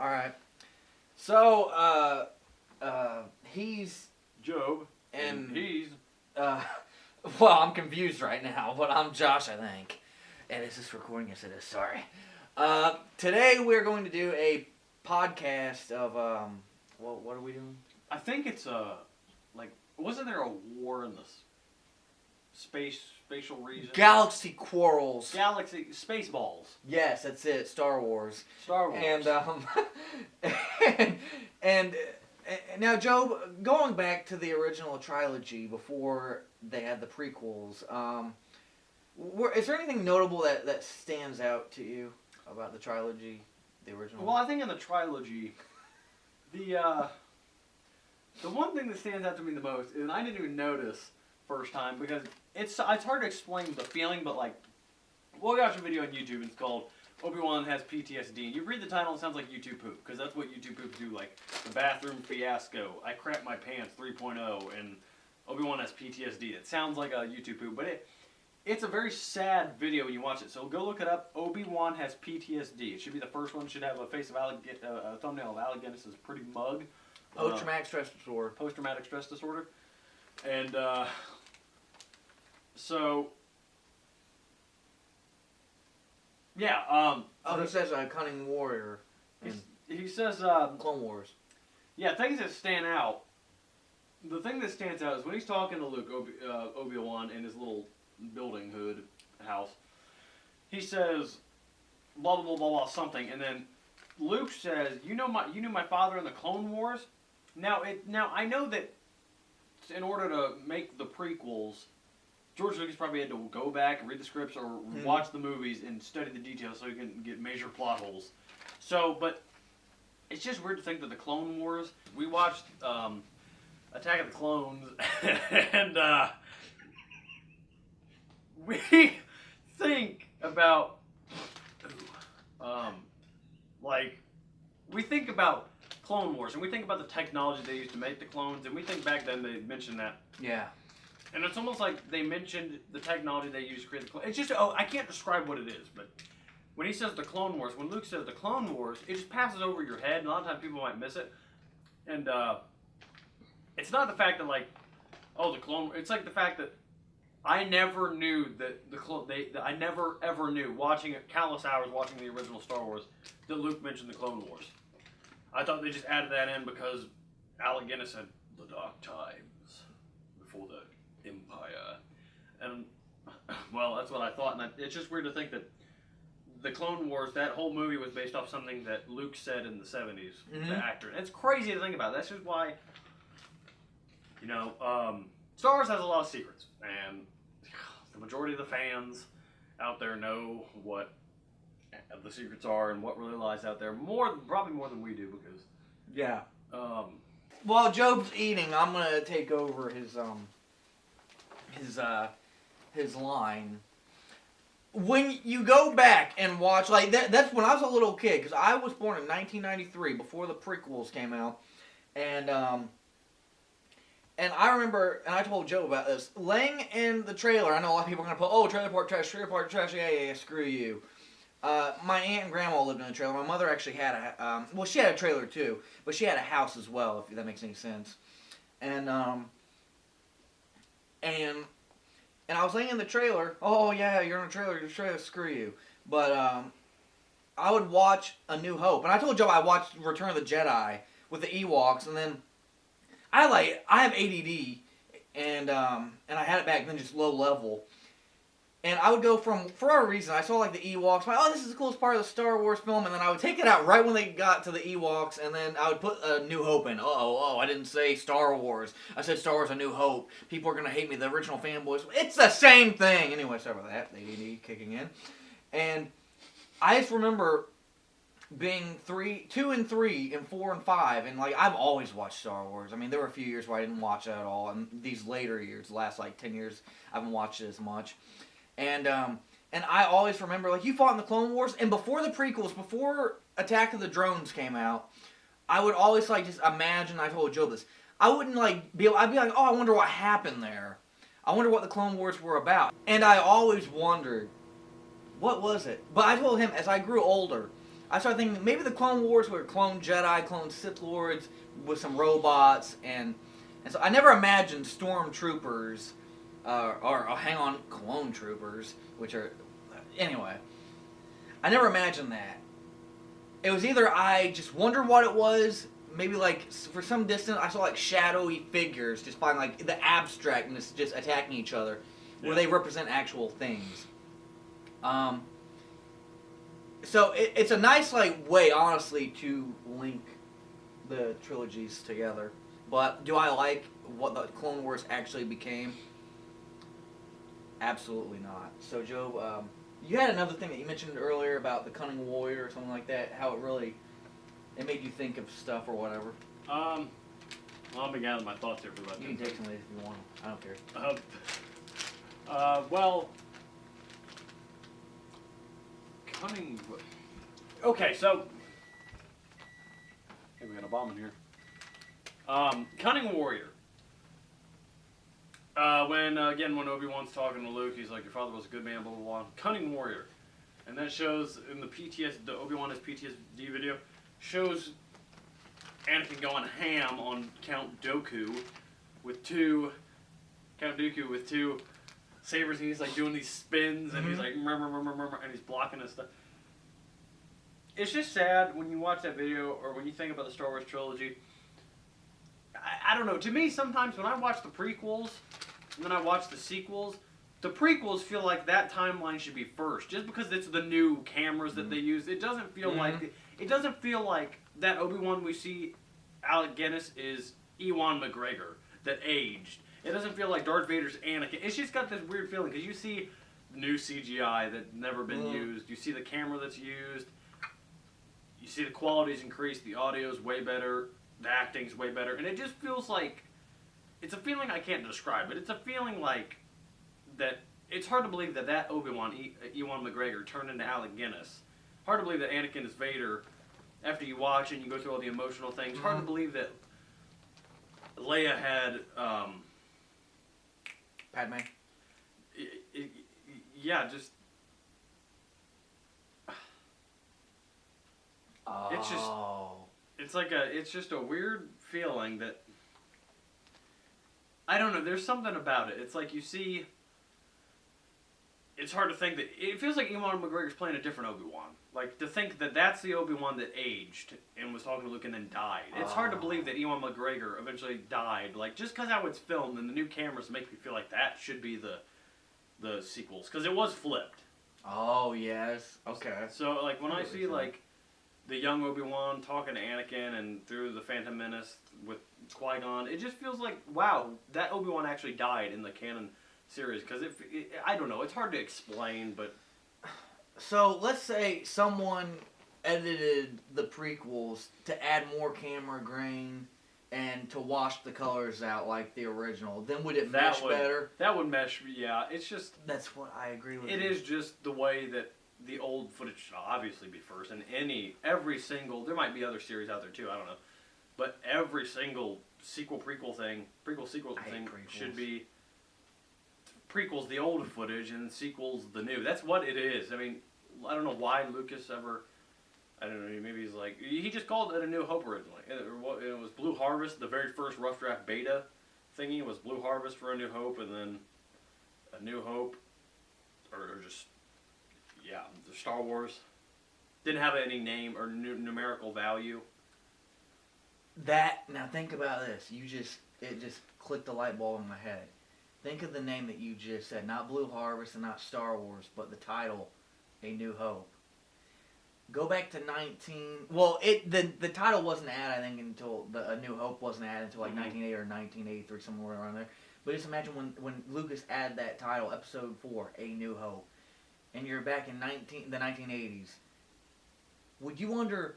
All right. So, he's Job, and he's. Well, I'm confused right now, but I'm Josh, I think. And is this recording? Yes, it is. Sorry. Today we're going to do a podcast of what are we doing? I think it's wasn't there a war in the spatial region? Galaxy Quarrels. Galaxy Spaceballs. Yes, that's it. Star Wars. Star Wars. And now, Job, going back to the original trilogy before they had the prequels, is there anything notable that stands out to you about the trilogy, the original? Well, I think in the trilogy, the one thing that stands out to me the most, and I didn't even notice first time because it's hard to explain the feeling, but like, we'll watch a video on YouTube. It's called ObiWan has PTSD. And you read the title, it sounds like YouTube poop, because that's what YouTube poops do, like the bathroom fiasco, I crapped my pants 3.0, and ObiWan has PTSD. It sounds like a YouTube poop, but it's a very sad video when you watch it. So go look it up. ObiWan has PTSD. It should be the first one. It should have a face of a thumbnail of Alec Guinness's pretty mug. Post-traumatic stress disorder. Post-traumatic stress disorder. And so, yeah. He says a cunning warrior. He says Clone Wars. Yeah, things that stand out. The thing that stands out is when he's talking to Luke, Obi-Wan in his little building hood house. He says, blah blah blah blah blah something, and then Luke says, "You knew my father in the Clone Wars." Now I know that in order to make the prequels, George Lucas probably had to go back and read the scripts or watch the movies and study the details so he can get major plot holes. So, but it's just weird to think that the Clone Wars. We watched Attack of the Clones, and we think about we think about Clone Wars, and we think about the technology they used to make the clones, and we think back then they mentioned that. Yeah. And it's almost like they mentioned the technology they used to create the clone. It's just, I can't describe what it is, but when he says the Clone Wars, when Luke says the Clone Wars, it just passes over your head, and a lot of times people might miss it. And it's not the fact that the Clone. It's like the fact that I never knew that I never ever knew watching countless hours watching the original Star Wars that Luke mentioned the Clone Wars. I thought they just added that in because Alec Guinness said the dark times before the Empire, and well, that's what I thought. And it's just weird to think that the Clone Wars, that whole movie was based off something that Luke said in the 70s. The actor. And it's crazy to think about. That's just why, Star Wars has a lot of secrets, and the majority of the fans out there know what the secrets are and what really lies out there. Probably more than we do, because yeah. While Job's eating, I'm gonna take over his line. When you go back and watch, that's when I was a little kid, because I was born in 1993, before the prequels came out, and I remember, and I told Joe about this, laying in the trailer. I know a lot of people are going to put, trailer park trash, yeah, screw you. My aunt and grandma lived in a trailer. My mother actually had she had a trailer too, but she had a house as well, if that makes any sense. And I was laying in the trailer. Oh yeah, you're in a trailer, screw you. But I would watch A New Hope, and I told Joe I watched Return of the Jedi with the Ewoks, and then I have ADD, and I had it back then, just low level. And I would go for a reason, I saw the Ewoks, this is the coolest part of the Star Wars film, and then I would take it out right when they got to the Ewoks, and then I would put A New Hope in. I didn't say Star Wars. I said Star Wars A New Hope. People are going to hate me, the original fanboys. It's the same thing! Anyway, sorry about that, ADD kicking in. And I just remember being 2 and 3 and 4 and 5, and I've always watched Star Wars. I mean, there were a few years where I didn't watch it at all, and these later years, the last 10 years, I haven't watched it as much. And I always remember, you fought in the Clone Wars, and before the prequels, before Attack of the Drones came out, I would always just imagine. I told Joe this. I wouldn't I'd be like, I wonder what happened there. I wonder what the Clone Wars were about. And I always wondered, what was it? But I told him, as I grew older, I started thinking maybe the Clone Wars were clone Jedi, clone Sith Lords with some robots, and so I never imagined stormtroopers, or hang on, clone troopers, which are anyway. I never imagined that. It was either I just wondered what it was, maybe like for some distance I saw like shadowy figures just find like the abstractness just attacking each other, where they represent actual things. So it's a nice like way, honestly, to link the trilogies together. But do I like what the Clone Wars actually became? Absolutely not. So Joe, you had another thing that you mentioned earlier about the Cunning Warrior or something like that. How it made you think of stuff or whatever. Well, let me gather my thoughts here for about. You can take some of these if you want. I don't care. Well, cunning. Okay, so hey, we got a bomb in here. Cunning Warrior. When Obi-Wan's talking to Luke, he's like, "Your father was a good man." Blah blah blah. Cunning Warrior, and that shows in the Obi-Wan's PTSD video, shows Anakin going ham on Count Dooku with two sabers, and he's like doing these spins, and he's like murmur, and he's blocking his stuff. It's just sad when you watch that video, or when you think about the Star Wars trilogy. I don't know. To me, sometimes when I watch the prequels, and then I watch the sequels, the prequels feel like that timeline should be first, just because it's the new cameras that they use. It doesn't feel like that Obi-Wan we see Alec Guinness is Ewan McGregor that aged. It doesn't feel like Darth Vader's Anakin. It's just got this weird feeling because you see new CGI that's never been used. You see the camera that's used. You see the quality's increased. The audio's way better. The acting's way better. And it just feels like... It's a feeling I can't describe, but it's a feeling like that... It's hard to believe that Obi-Wan, Ewan McGregor, turned into Alec Guinness. Hard to believe that Anakin is Vader. After you watch it and you go through all the emotional things, hard to believe that Leia had... Padme. Yeah, just... It's just... It's just a weird feeling that... I don't know, there's something about it. It's like you see... It's hard to think that... It feels like Ewan McGregor's playing a different Obi-Wan. Like, to think that that's the Obi-Wan that aged and was talking to Luke and then died. It's hard to believe that Ewan McGregor eventually died. Like, just because how it's filmed and the new cameras make me feel like that should be the sequels. Because it was flipped. Oh, yes. Okay. So, like, when I see, like, the young Obi-Wan talking to Anakin and through the Phantom Menace with Qui-Gon, it just feels like, wow, that Obi-Wan actually died in the canon series. Because, I don't know, it's hard to explain, but... So, let's say someone edited the prequels to add more camera grain and to wash the colors out like the original. Then would it mesh better? That would mesh, yeah. It's just... That's what I agree with. It is just the way that the old footage should obviously be first. And every single... There might be other series out there too, I don't know. But every single sequel sequel thing should be... Prequels the old footage and sequels the new. That's what it is. I mean, I don't know why Lucas ever... I don't know, maybe he's like... He just called it A New Hope originally. It was Blue Harvest, the very first rough draft beta thingy was Blue Harvest for A New Hope, and then A New Hope, or just... Yeah, the Star Wars. Didn't have any name or numerical value. Now think about this. It just clicked a light bulb in my head. Think of the name that you just said. Not Blue Harvest and not Star Wars, but the title, A New Hope. Go back to the title wasn't added, I think, until A New Hope wasn't added until like 1980 or 1983, somewhere around there. But just imagine when Lucas added that title, Episode 4, A New Hope, and you're back in the 1980s. Would you wonder,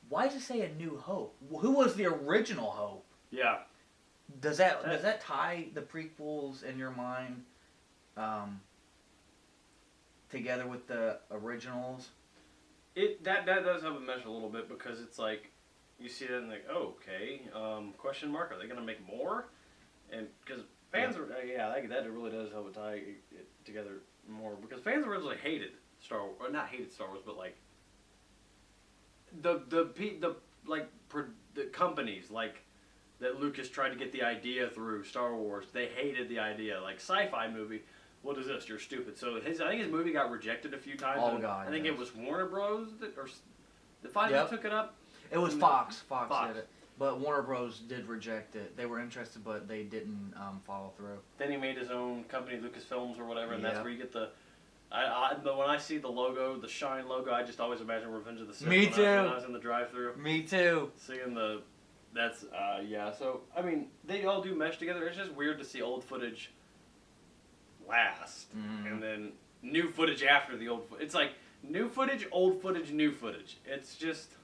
why does it say A New Hope? Who was the original Hope? Yeah. Does that tie the prequels in your mind together with the originals? That does have a mesh a little bit, because it's like you see that and like, oh, okay, question mark, are they gonna make more? And because fans that really does help tie it together more, because fans originally hated Star Wars, or not hated Star Wars, but like the companies like that Lucas tried to get the idea through Star Wars, they hated the idea. Like sci-fi movie, what is this? You're stupid. So I think his movie got rejected a few times. Oh God! I think yes. it was Warner Bros. that finally took it up. It was Fox. Fox did it. But Warner Bros. Did reject it. They were interested, but they didn't follow through. Then he made his own company, Lucasfilms or whatever, and that's where you get the. But when I see the logo, the Shine logo, I just always imagine Revenge of the Sith. Me too. When I was in the drive-thru. Me too. Seeing the, that's yeah. So I mean, they all do mesh together. It's just weird to see old footage last, and then new footage after the old. It's like new footage, old footage, new footage. It's just.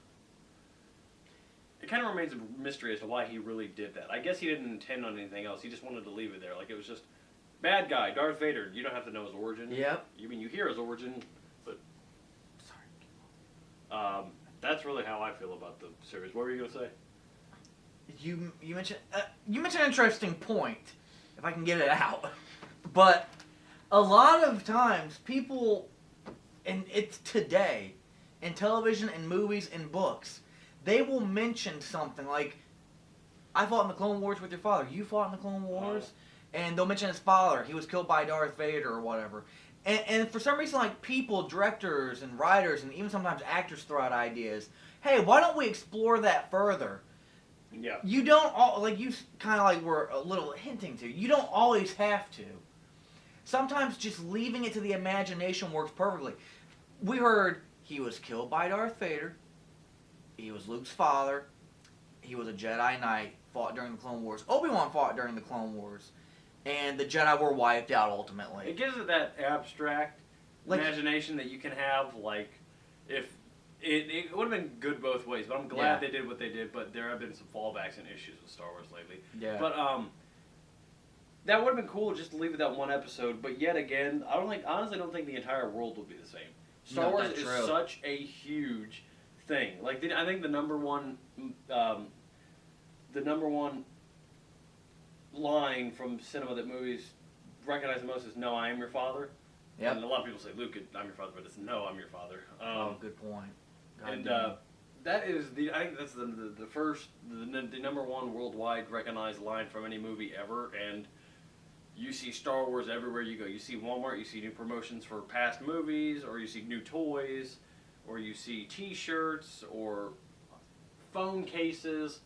It kind of remains a mystery as to why he really did that. I guess he didn't intend on anything else. He just wanted to leave it there. Like, it was just, bad guy, Darth Vader. You don't have to know his origin. Yep. You hear his origin, but... Sorry. That's really how I feel about the series. What were you going to say? You mentioned an interesting point, if I can get it out. But a lot of times, people, and it's today, in television, in movies, in books, they will mention something like, I fought in the Clone Wars with your father. You fought in the Clone Wars? And they'll mention his father. He was killed by Darth Vader or whatever. And for some reason, like, people, directors and writers and even sometimes actors throw out ideas. Hey, why don't we explore that further? Yeah. You don't, like you kind of like were a little hinting to, you don't always have to. Sometimes just leaving it to the imagination works perfectly. We heard he was killed by Darth Vader. He was Luke's father. He was a Jedi Knight, fought during the Clone Wars. Obi-Wan fought during the Clone Wars. And the Jedi were wiped out ultimately. It gives it that abstract imagination that you can have, like, if... It would have been good both ways, but I'm glad they did what they did, but there have been some fallbacks and issues with Star Wars lately. Yeah. But, that would have been cool just to leave it that one episode, but yet again, honestly don't think the entire world will be the same. Star Wars is such a huge... thing. Like, I think the number one line from cinema that movies recognize the most is "No, I am your father." Yep. And a lot of people say, "Luke, I'm your father," but it's "No, I'm your father." Good point. That is I think that's the number one worldwide recognized line from any movie ever, and you see Star Wars everywhere you go. You see Walmart, you see new promotions for past movies, or you see new toys. Or you see T-shirts or phone cases.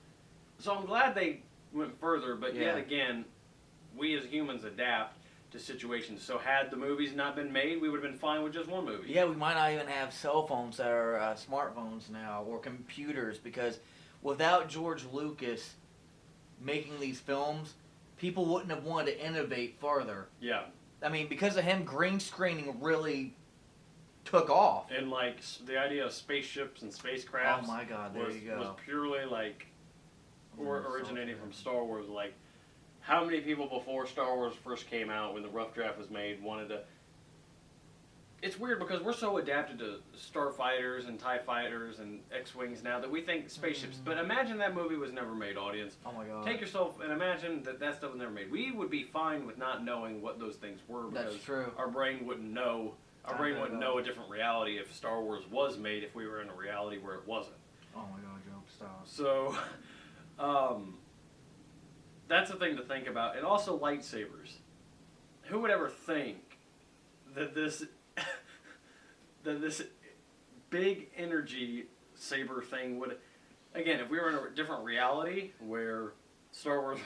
So I'm glad they went further, but yet again, we as humans adapt to situations. So had the movies not been made, we would have been fine with just one movie. Yeah, we might not even have cell phones that are smartphones now, or computers, because without George Lucas making these films, people wouldn't have wanted to innovate further. Yeah. I mean, because of him, green screening really took off. And like the idea of spaceships and spacecrafts. Oh my God, there you go. Was purely like, originating from Star Wars. Like, how many people before Star Wars first came out, when the rough draft was made, wanted to... It's weird because we're so adapted to starfighters and TIE fighters and X-Wings now that we think spaceships. But imagine that movie was never made, audience. Oh my God. Take yourself and imagine that stuff was never made. We would be fine with not knowing what those things were because That's true. our brain wouldn't know. Our brain wouldn't know a different reality if Star Wars was made if we were in a reality where it wasn't. Oh my God, Joe, stop. So, that's a thing to think about. And also lightsabers. Who would ever think that this big energy saber thing would... Again, if we were in a different reality where Star Wars